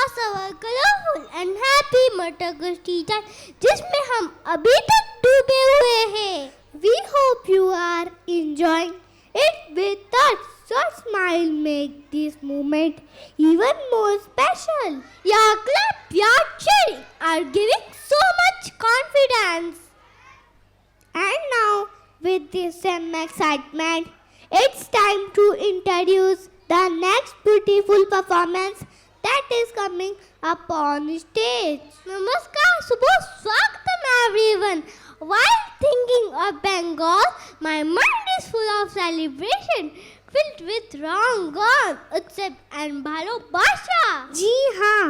across our colorful and happy Mata Gashti time, जिसमें हम अभी तक डूबे हुए हैं. We hope you are enjoying it with us. So smile make this moment even more special. Your clap, your cheering are giving so much confidence. And now, with this same excitement, it's time to introduce the next beautiful performance that is coming up on stage. Namaskar, Subho Swagatam everyone. While thinking of Bengal, my mind is full of celebration, filled with Rangan, Utsav and Bhalobasha. जी हाँ,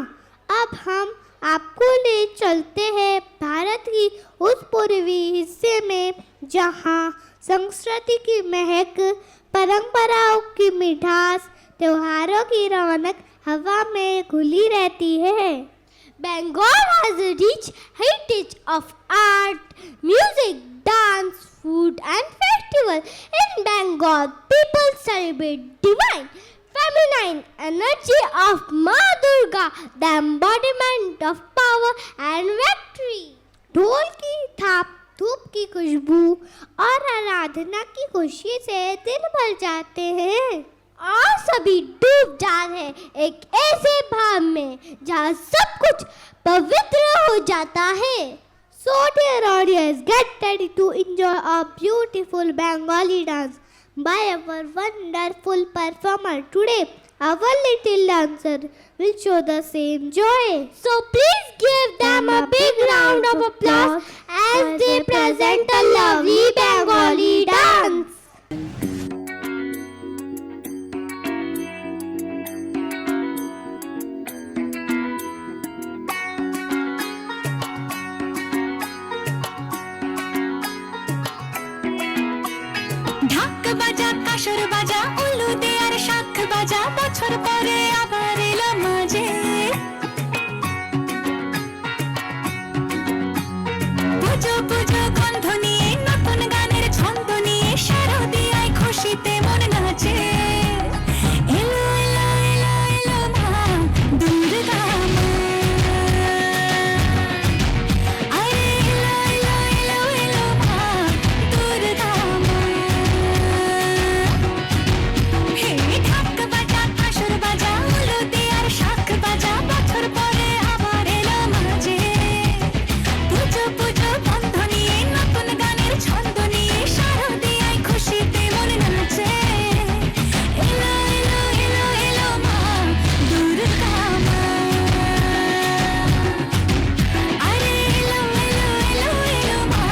अब हम आपको ले चलते हैं भारत की उस पूर्वी हिस्से में जहाँ संस्कृति की महक, परंपराओं की मिठास, त्योहारों की रौनक हवा में घुली रहती है. Bengal has a rich heritage of art, music, dance, food and festival. In Bengal, people celebrate divine feminine energy of Ma Durga, the embodiment of power and victory. ढोल की थाप, धूप की खुशबू और आराधना की खुशी से दिल भर जाते हैं और सभी डूब जाते हैं एक ऐसे भाव में जहाँ सब कुछ पवित्र हो जाता है. So dear audience, get ready to enjoy a beautiful Bengali dance by our wonderful performer today. Our little dancer will show the same joy. So please give them a big round of applause as they present a lovely Bengali dance. ঢাক বাজা কাসর বাজা উলু দে আর শাখ বাজা বছর পরে আবার এলো মাঝে পুজো পুজো গন্ধ নিয়ে নতুন গানের ছন্দ নিয়ে শারদিয়ায় খুশিতে মন নাচে এলো এলো এলো এলো মা দুর্গা মা আরে এলো এলো এলো এলো মা দুর্গা মা হে ঢাক বাজা কাসর বাজা উলু দে আর শাখ বাজা বছর পরে আবার এলো মাঝে পুজো পুজো বন্ধ নিয়ে নতুন গানের ছন্দ নিয়ে শারদিয়ায় খুশিতে মন নাচে এলো এলো এলো এলো মা দুর্গা মা আরে এলো এলো এলো এলো মা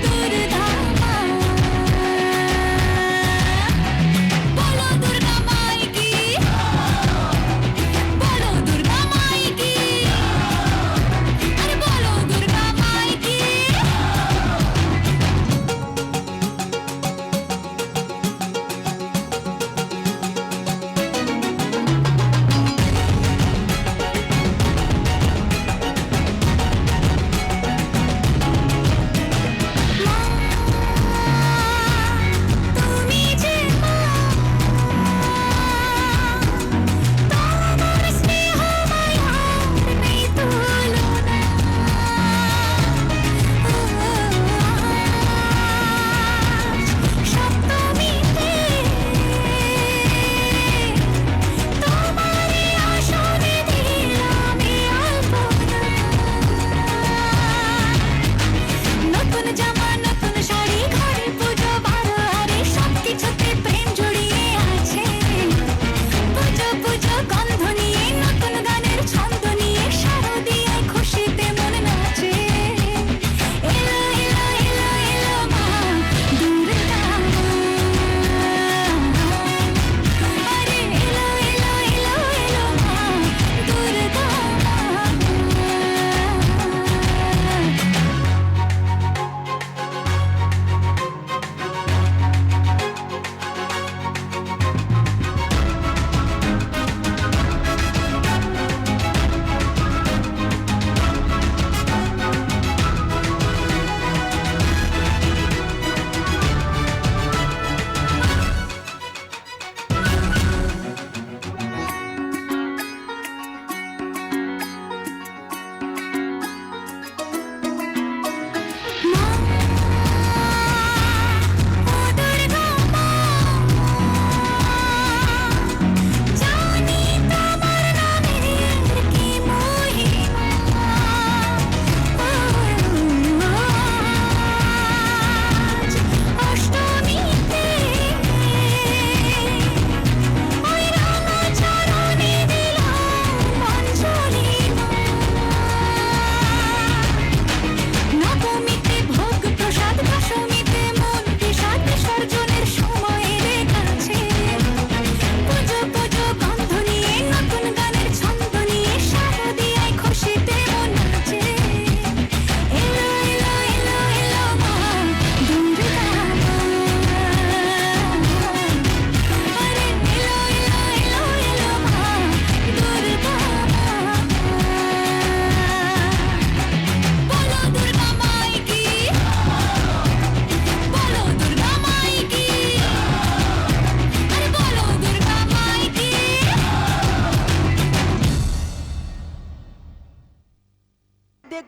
দুর্গা মা বলো দুর্গা মাই কি বলো Durga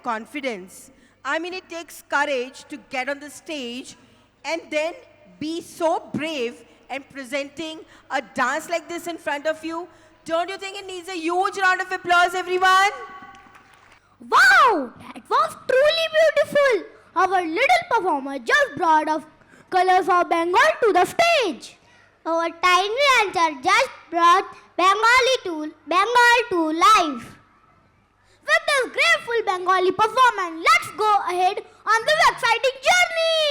confidence. I mean, it takes courage to get on the stage and then be so brave and presenting a dance like this in front of you. Don't you think it needs a huge round of applause, everyone? Wow, that was truly beautiful. Our little performer just brought of colors of Bengal to the stage. Our tiny dancer just brought Bengal to life. With this grateful Bengali performance, let's go ahead on this exciting journey.